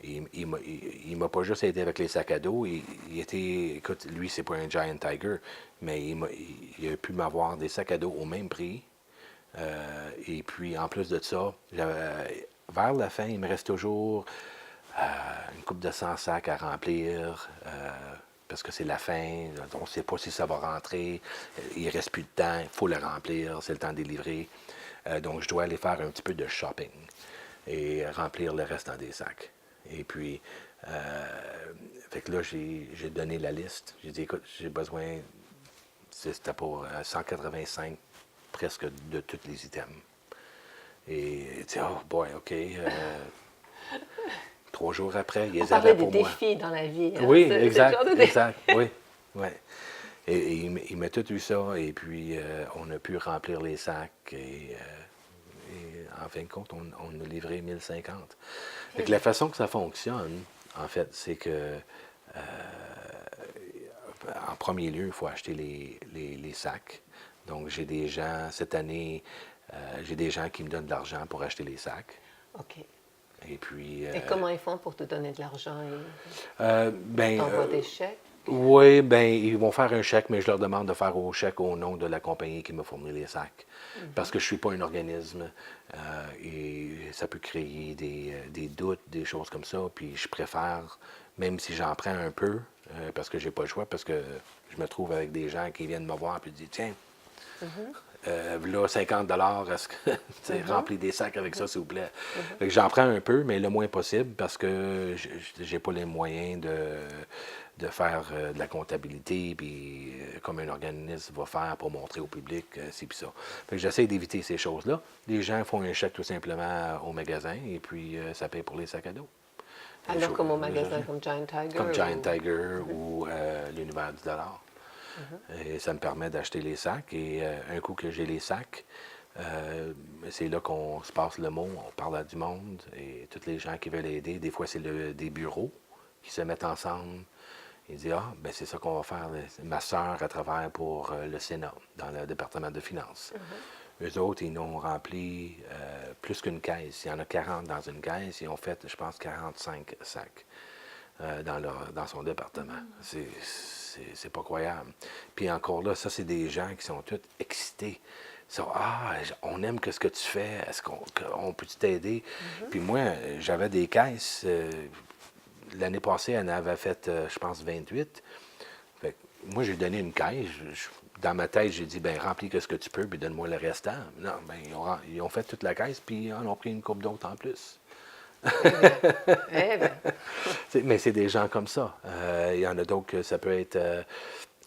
Il m'a pas juste aidé avec les sacs à dos. Il était, écoute, lui, c'est pas un Giant Tiger, mais il a pu m'avoir des sacs à dos au même prix. Et puis, en plus de ça, vers la fin, il me reste toujours une coupe de 100 sacs à remplir. Parce que c'est la fin, on ne sait pas si ça va rentrer, il ne reste plus de temps, il faut le remplir, c'est le temps de livrer. Donc, je dois aller faire un petit peu de shopping et remplir le reste dans des sacs. Et puis, fait que là, j'ai donné la liste. J'ai dit, écoute, j'ai besoin, c'était pour 185 presque de tous les items. Et il dit, oh boy, OK. 3 jours après, il On les parlait avait des pour moi. défis dans la vie. Hein. Oui, C'est exact, le genre de défi. exact, oui, oui. Et il m'a tout eu ça, et puis on a pu remplir les sacs, et en fin de compte, on a livré 1050. Fait que la façon que ça fonctionne, en fait, c'est que, en premier lieu, il faut acheter les sacs. Donc, j'ai des gens, cette année, j'ai des gens qui me donnent de l'argent pour acheter les sacs. OK. Et puis, Et comment ils font pour te donner de l'argent? ben, T'envoient des chèques? oui, ben ils vont faire un chèque, mais je leur demande de faire au chèque au nom de la compagnie qui me fournit les sacs. Parce que je ne suis pas un organisme et ça peut créer des doutes, des choses comme ça. Puis je préfère, même si j'en prends un peu, parce que j'ai pas le choix, parce que je me trouve avec des gens qui viennent me voir et disent, tiens, là, 50 est-ce que tu sais, remplis des sacs avec ça, s'il vous plaît. Fait que j'en prends un peu, mais le moins possible, parce que j'ai pas les moyens de faire de la comptabilité, puis comme un organisme va faire pour montrer au public, c'est puis ça. Fait que j'essaie d'éviter ces choses-là. Les gens font un chèque tout simplement au magasin, et puis ça paye pour les sacs à dos. Alors, comme au magasin, comme Giant Tiger? Comme Giant Tiger ou l'univers du dollar. Et ça me permet d'acheter les sacs. Et un coup que j'ai les sacs, c'est là qu'on se passe le mot, on parle à du monde. Et tous les gens qui veulent aider, des fois c'est des bureaux qui se mettent ensemble. Ils disent, ah, ben c'est ça qu'on va faire. Ma soeur, elle travaille pour le Sénat, dans le département de finances. Eux autres, ils n'ont rempli plus qu'une caisse. Il y en a 40 dans une caisse. Ils ont fait, je pense, 45 sacs dans son département. C'est pas croyable. Puis encore là, ça, c'est des gens qui sont tous excités. Ça, on aime ce que tu fais. Est-ce qu'on peut t'aider? Puis moi, j'avais des caisses. L'année passée, elle en avait fait, je pense, 28. Fait que moi, j'ai donné une caisse. Dans ma tête, j'ai dit, ben remplis ce que tu peux, puis donne-moi le restant. Non, ben ils ont fait toute la caisse, puis ils en ont pris une coupe d'autres en plus. Eh bien. Mais c'est des gens comme ça. Il y en a d'autres que ça peut être...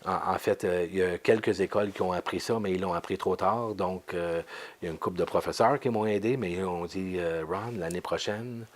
en fait, il y a quelques écoles qui ont appris ça, mais ils l'ont appris trop tard. Donc, il y a une couple de professeurs qui m'ont aidé, mais ils ont dit, Ron, l'année prochaine,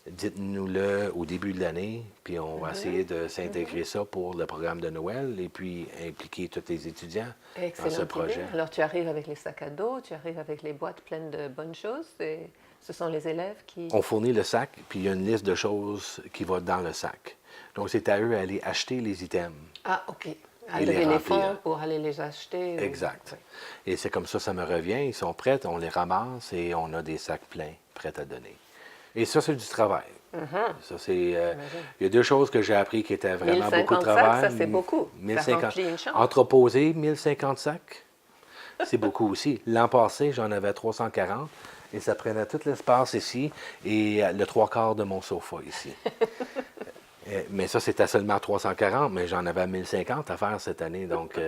dites-nous-le au début de l'année, puis on va essayer de s'intégrer ça pour le programme de Noël et puis impliquer tous les étudiants dans ce projet. Idée. Alors, tu arrives avec les sacs à dos, tu arrives avec les boîtes pleines de bonnes choses, et ce sont les élèves qui... On fournit le sac, puis il y a une liste de choses qui va dans le sac. Donc, c'est à eux d'aller acheter les items. Ah, OK. À et les lever les remplir. fonds pour aller les acheter. Exact. Oui. Et c'est comme ça me revient. Ils sont prêts, on les ramasse et on a des sacs pleins, prêts à donner. Et ça, c'est du travail. Ça, J'imagine. il y a deux choses que j'ai appris qui étaient vraiment beaucoup de 1050 sacs, travail. ça c'est beaucoup. 1050. Ça remplit une chambre. Entreposer 1050 sacs, c'est beaucoup aussi. L'an passé, j'en avais 340 et ça prenait tout l'espace ici et le trois quarts de mon sofa ici. Mais ça, c'était seulement 340, mais j'en avais 1050 à faire cette année. Donc,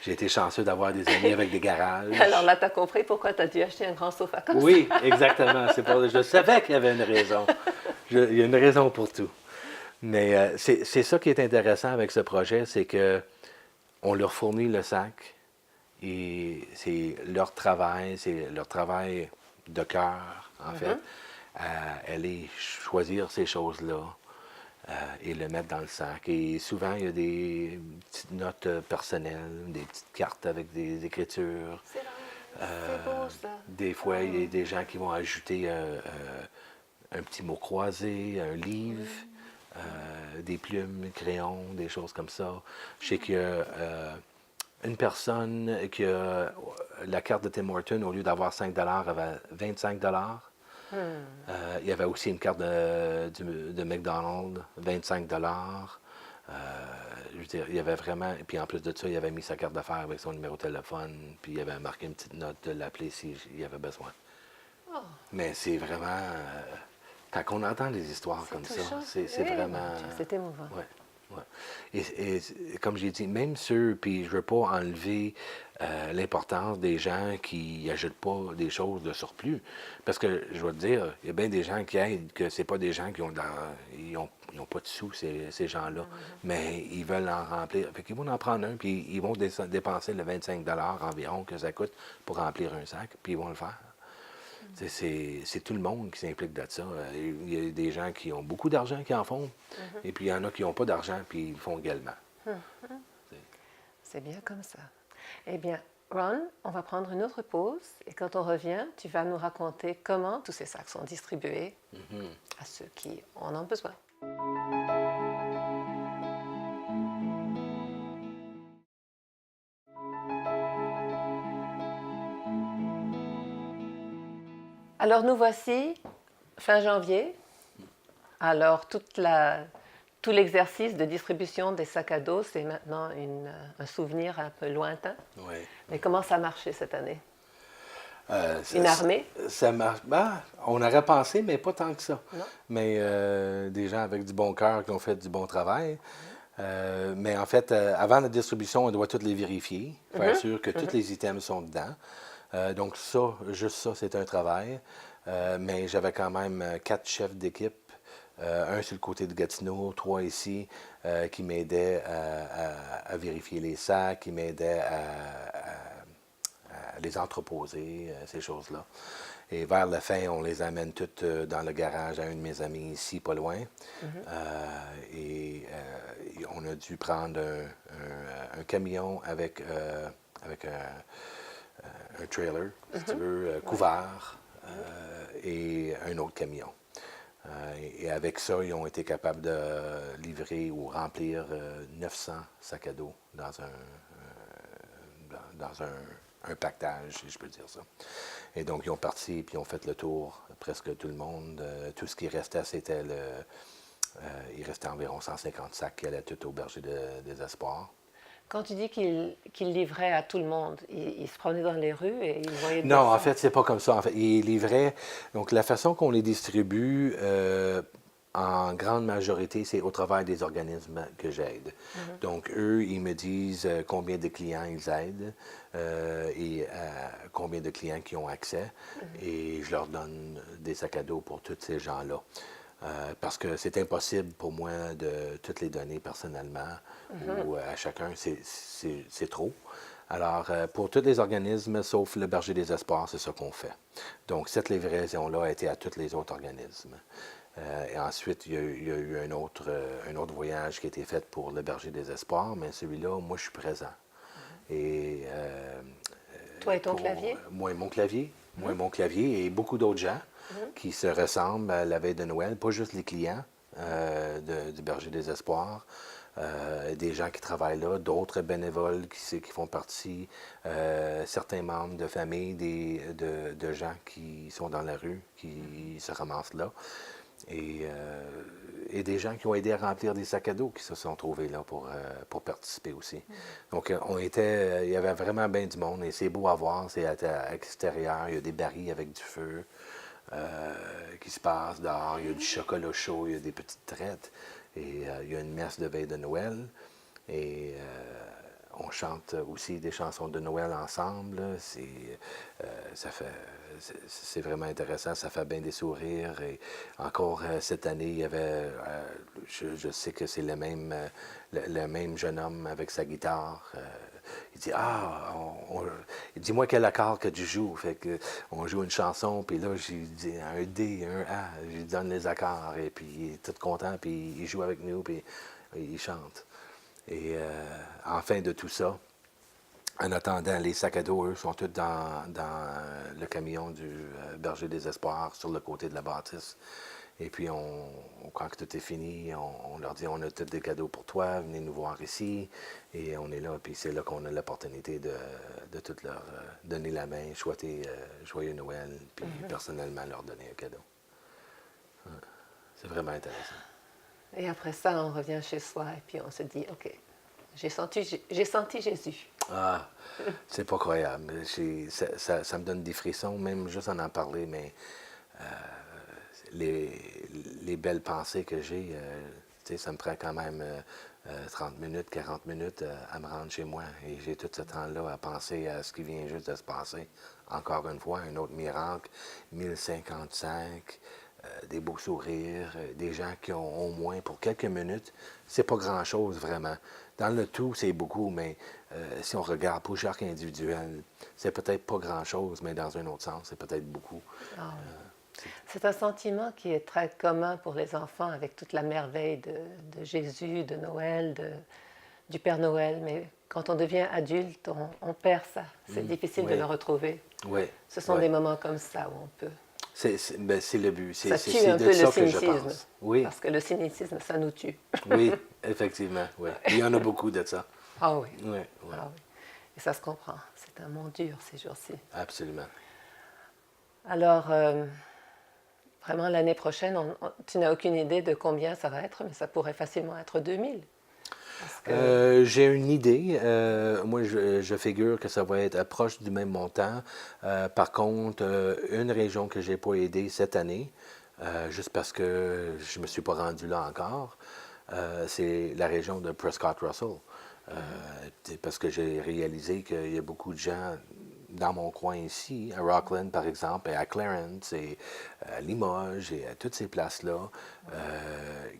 j'ai été chanceux d'avoir des amis avec des garages. Alors là, tu as compris pourquoi tu as dû acheter un grand sofa comme ça. Oui, exactement. Je savais qu'il y avait une raison. Il y a une raison pour tout. Mais c'est ça qui est intéressant avec ce projet, c'est que on leur fournit le sac et c'est leur travail de cœur, en fait, à aller choisir ces choses-là et le mettre dans le sac. Et souvent, il y a des petites notes personnelles, des petites cartes avec des écritures. C'est vrai, c'est beau ça. Des fois, il y a des gens qui vont ajouter un petit mot croisé, un livre, des plumes, crayons, des choses comme ça. Je sais qu'il y a une personne qui a la carte de Tim Hortons, au lieu d'avoir 5 avait 25 il y avait aussi une carte de McDonald's, 25 je veux dire, il y avait vraiment. Et puis en plus de ça, il avait mis sa carte d'affaires avec son numéro de téléphone, puis il avait marqué une petite note de l'appeler s'il y avait besoin. Oh, Mais c'est vraiment. Quand on entend des histoires comme ça, touchant. c'est Oui, vraiment. mon Dieu, c'est émouvant. Ouais, ouais. Et comme j'ai dit, même ceux, puis je veux pas enlever l'importance des gens qui n'ajoutent pas des choses de surplus. Parce que, je vais te dire, il y a bien des gens qui aident, que c'est pas des gens qui ont ils ont pas de sous, ces gens-là. Mais ils veulent en remplir. Fait qu'ils vont en prendre un, puis ils vont dépenser le 25 environ que ça coûte pour remplir un sac, puis ils vont le faire. C'est tout le monde qui s'implique de ça. Il y a des gens qui ont beaucoup d'argent qui en font, et puis il y en a qui n'ont pas d'argent, puis ils le font également. C'est bien comme ça. Eh bien, Ron, on va prendre une autre pause et quand on revient, tu vas nous raconter comment tous ces sacs sont distribués à ceux qui en ont besoin. Alors nous voici fin janvier. Alors tout l'exercice de distribution des sacs à dos, c'est maintenant un souvenir un peu lointain. Oui. Mais comment ça a marché cette année? Ça- Une armée? Ça marche. Ben, on aurait pensé, mais pas tant que ça. Non? Mais des gens avec du bon cœur qui ont fait du bon travail. Mais en fait, avant la distribution, on doit toutes les vérifier, faire sûr que tous les items sont dedans. Donc ça, juste ça, c'est un travail. Mais j'avais quand même 4 chefs d'équipe, un sur le côté de Gatineau, 3 ici, qui m'aidaient à vérifier les sacs, qui m'aidaient à les entreposer, ces choses-là. Et vers la fin, on les amène toutes dans le garage à un de mes amis ici, pas loin. Et on a dû prendre un camion avec un trailer, si tu veux, couvert, et un autre camion. Et avec ça, ils ont été capables de livrer ou remplir 900 sacs à dos dans un pactage, si je peux dire ça. Et donc, ils ont parti, puis ils ont fait le tour, presque tout le monde. Tout ce qui restait, c'était il restait environ 150 sacs qui allaient tout au berger des Espoirs. Quand tu dis qu'il livrait à tout le monde, il se promenait dans les rues et il voyait... Non, en fait, c'est pas comme ça. En fait, ils livraient. Donc, la façon qu'on les distribue, en grande majorité, c'est au travers des organismes que j'aide. Donc, eux, ils me disent combien de clients ils aident et combien de clients qui ont accès. Et je leur donne des sacs à dos pour tous ces gens-là. Parce que c'est impossible pour moi de toutes les donner personnellement ou à chacun, c'est trop. Alors, pour tous les organismes, sauf le Berger des Espoirs, c'est ça qu'on fait. Donc, cette livraison-là a été à tous les autres organismes. Et ensuite, il y a eu un autre voyage qui a été fait pour le Berger des Espoirs, mais celui-là, moi, je suis présent. Et, Toi et ton clavier? Moi et mon clavier. Moi et mon clavier et beaucoup d'autres gens qui se ressemblent à la veille de Noël, pas juste les clients du Berger des Espoirs, des gens qui travaillent là, d'autres bénévoles qui font partie, certains membres de famille, de gens qui sont dans la rue, qui se ramassent là, et, et des gens qui ont aidé à remplir des sacs à dos qui se sont trouvés là pour participer aussi. Donc, il y avait vraiment bien du monde, et c'est beau à voir, c'est à l'extérieur, il y a des barils avec du feu qui se passent dehors, il y a du chocolat chaud, il y a des petites traites, et il y a une messe de veille de Noël, et on chante aussi des chansons de Noël ensemble. C'est vraiment intéressant, ça fait bien des sourires. Et encore cette année, il y avait, je sais que c'est le même jeune homme avec sa guitare. Il dit, dis-moi quel accord que tu joues. Fait que on joue une chanson, puis là, j'ai dit un D, un A, je lui donne les accords, et puis il est tout content, puis il joue avec nous, puis il chante. Et en fin de tout ça, en attendant, les sacs à dos, eux, sont tous dans le camion du Berger des Espoirs, sur le côté de la bâtisse. Et puis, quand tout est fini, on leur dit, on a tous des cadeaux pour toi, venez nous voir ici. Et on est là, puis c'est là qu'on a l'opportunité de tout leur donner la main, souhaiter joyeux Noël, puis personnellement leur donner un cadeau. Ouais. C'est vraiment intéressant. Et après ça, on revient chez soi et puis on se dit, OK, j'ai senti Jésus. Ah, c'est pas croyable. Ça me donne des frissons, même juste en parler, mais les belles pensées que j'ai, ça me prend quand même 30 minutes, 40 minutes à me rendre chez moi. Et j'ai tout ce temps-là à penser à ce qui vient juste de se passer. Encore une fois, un autre miracle, 1055, des beaux sourires, des gens qui ont au moins pour quelques minutes, c'est pas grand-chose vraiment. Dans le tout, c'est beaucoup, mais si on regarde pour chaque individuel, c'est peut-être pas grand-chose, mais dans un autre sens, c'est peut-être beaucoup. Ah oui. C'est un sentiment qui est très commun pour les enfants avec toute la merveille de Jésus, de Noël, du Père Noël. Mais quand on devient adulte, on perd ça. C'est difficile de le retrouver. Oui. Ce sont des moments comme ça où on peut. C'est le but. Ça tue un peu le cynicisme. Oui. Parce que le cynicisme, ça nous tue. Oui, effectivement. Oui. Il y en a beaucoup de ça. Ah oui. Oui, oui. Ah oui. Et ça se comprend. C'est un monde dur ces jours-ci. Absolument. Alors, vraiment, l'année prochaine, tu n'as aucune idée de combien ça va être, mais ça pourrait facilement être 2000. J'ai une idée. Moi, je figure que ça va être proche du même montant. Par contre, une région que je n'ai pas aidée cette année, juste parce que je ne me suis pas rendu là encore, c'est la région de Prescott-Russell. Parce que j'ai réalisé qu'il y a beaucoup de gens dans mon coin ici, à Rockland par exemple, et à Clarence, et à Limoges, et à toutes ces places-là,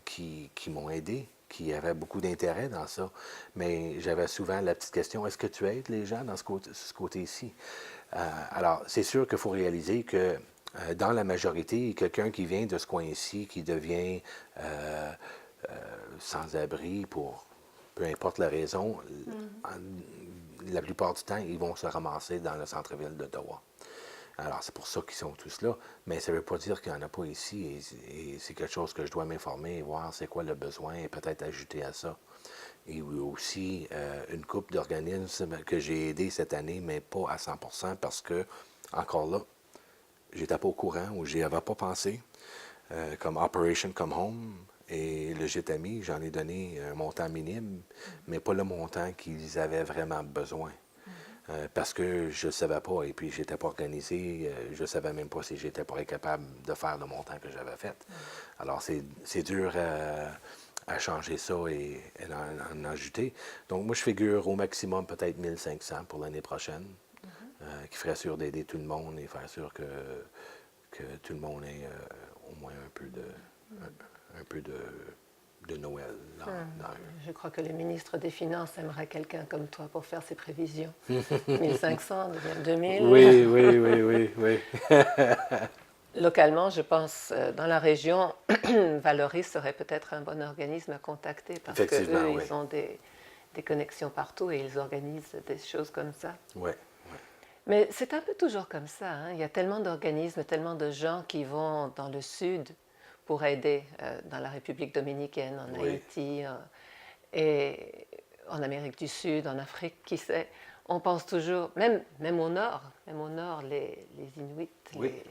qui m'ont aidé, qui avaient beaucoup d'intérêt dans ça. Mais j'avais souvent la petite question, est-ce que tu aides les gens dans ce côté-ci? Alors, c'est sûr qu'il faut réaliser que dans la majorité, quelqu'un qui vient de ce coin-ci, qui devient sans-abri pour peu importe la raison, la plupart du temps, ils vont se ramasser dans le centre-ville d'Ottawa. Alors, c'est pour ça qu'ils sont tous là, mais ça ne veut pas dire qu'il n'y en a pas ici, et c'est quelque chose que je dois m'informer et voir c'est quoi le besoin, et peut-être ajouter à ça. Et aussi, une couple d'organismes que j'ai aidés cette année, mais pas à 100%, parce que, encore là, j'étais pas au courant ou j'y avais pas pensé, comme Operation Come Home, et le GETAMI, j'en ai donné un montant minime, mais pas le montant qu'ils avaient vraiment besoin. Parce que je ne savais pas, et puis j'étais pas organisé, je ne savais même pas si j'étais pas capable de faire le montant que j'avais fait. Alors, c'est dur à changer ça et en ajouter. Donc, moi, je figure au maximum peut-être 1500 pour l'année prochaine, qui ferait sûr d'aider tout le monde et faire sûr que tout le monde ait au moins un peu de Noël. Je crois que le ministre des Finances aimerait quelqu'un comme toi pour faire ses prévisions. 1500 devient 2000. Oui. Localement, je pense, dans la région, Valoris serait peut-être un bon organisme à contacter parce qu'eux, ils ont des connexions partout et ils organisent des choses comme ça. Oui. Mais c'est un peu toujours comme ça. Hein. Il y a tellement d'organismes, tellement de gens qui vont dans le sud pour aider, dans la République dominicaine, en Haïti. Et en Amérique du Sud, en Afrique, qui sait, on pense toujours, même au nord, les Inuits, Oui.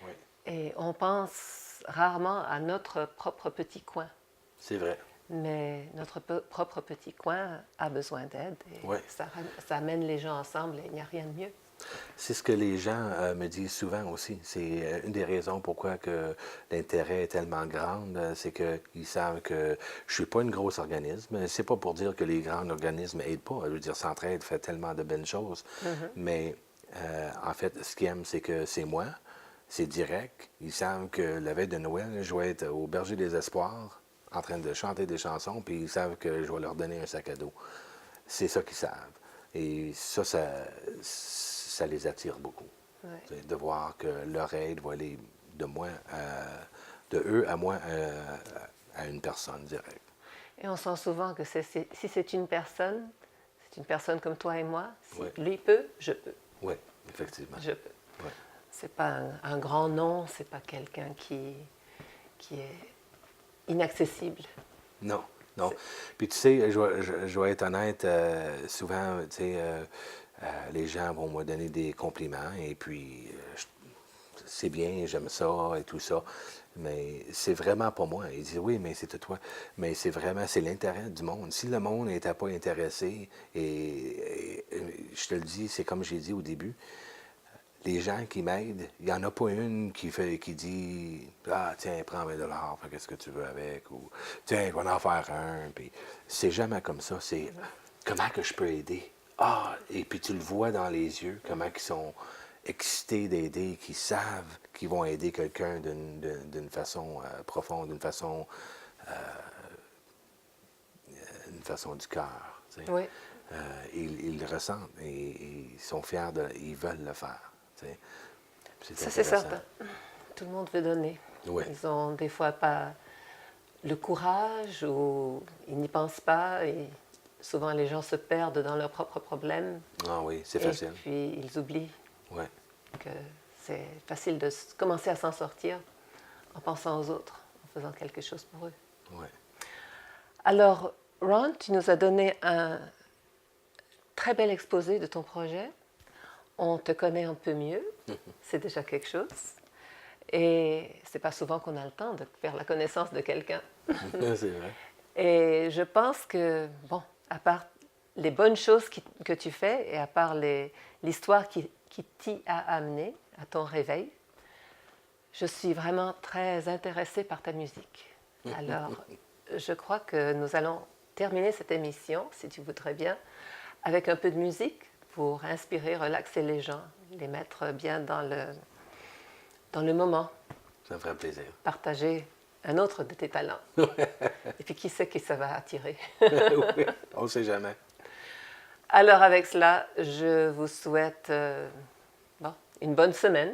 Oui. et on pense rarement à notre propre petit coin. C'est vrai. Mais notre propre petit coin a besoin d'aide et Oui. ça amène les gens ensemble et il n'y a rien de mieux. C'est ce que les gens me disent souvent aussi. C'est une des raisons pourquoi que l'intérêt est tellement grand, c'est qu'ils savent que je suis pas une grosse organisme. C'est pas pour dire que les grands organismes aident pas. Je veux dire, Centraide fait tellement de belles choses. Mais en fait, ce qu'ils aiment, c'est que c'est moi. C'est direct. Ils savent que la veille de Noël, je vais être au Berger des Espoirs en train de chanter des chansons, puis ils savent que je vais leur donner un sac à dos. C'est ça qu'ils savent. Et ça les attire beaucoup. Ouais. De voir que leur aide va aller de eux à moi à une personne directe. Et on sent souvent que si c'est une personne comme toi et moi. Si Oui. lui peut, je peux. Oui, effectivement. Je peux. Oui. C'est pas un grand nom, c'est pas quelqu'un qui est inaccessible. Non, non. Puis tu sais, je vais être honnête, souvent, tu sais, les gens vont me donner des compliments et puis c'est bien, j'aime ça et tout ça. Mais c'est vraiment pas moi. Ils disent oui, mais c'est toi. Mais c'est l'intérêt du monde. Si le monde n'était pas intéressé, et je te le dis, c'est comme j'ai dit au début, les gens qui m'aident, il n'y en a pas une qui dit ah, tiens, prends 20 $, qu'est-ce que tu veux avec, ou tiens, on va en faire un. Puis c'est jamais comme ça. C'est comment que je peux aider. Ah, et puis tu le vois dans les yeux, comment ils sont excités d'aider, qui savent qu'ils vont aider quelqu'un d'une façon profonde, une façon du cœur. Tu sais. Oui. Ils le ressentent et ils sont fiers ils veulent le faire. Ça, c'est certain. Tout le monde veut donner. Oui. Ils ont des fois pas le courage ou ils n'y pensent pas. Et souvent, les gens se perdent dans leurs propres problèmes. Ah oui, c'est facile. Et puis, ils oublient Ouais. que c'est facile de commencer à s'en sortir en pensant aux autres, en faisant quelque chose pour eux. Ouais. Alors, Ron, tu nous as donné un très bel exposé de ton projet. On te connaît un peu mieux, c'est déjà quelque chose. Et c'est pas souvent qu'on a le temps de faire la connaissance de quelqu'un. C'est vrai. Et je pense que, bon, à part les bonnes choses que tu fais et à part l'histoire qui t'y a amené à ton réveil, je suis vraiment très intéressée par ta musique. Alors, je crois que nous allons terminer cette émission, si tu voudrais bien, avec un peu de musique pour inspirer, relaxer les gens, les mettre bien dans le moment. Ça me ferait plaisir. Partager un autre de tes talents. Et puis qui sait qui ça va attirer. Oui, on ne sait jamais. Alors avec cela, je vous souhaite une bonne semaine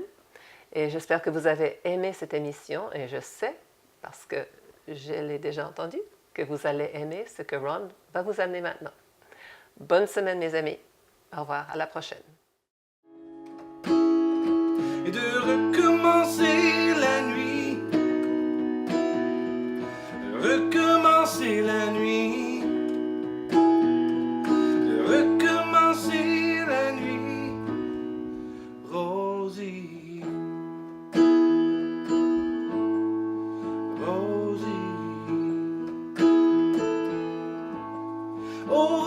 et j'espère que vous avez aimé cette émission et je sais, parce que je l'ai déjà entendu, que vous allez aimer ce que Ron va vous amener maintenant. Bonne semaine mes amis. Au revoir, à la prochaine. Et de recommencer la nuit, recommencer la nuit, de recommencer la nuit, Rosie, Rosie, oh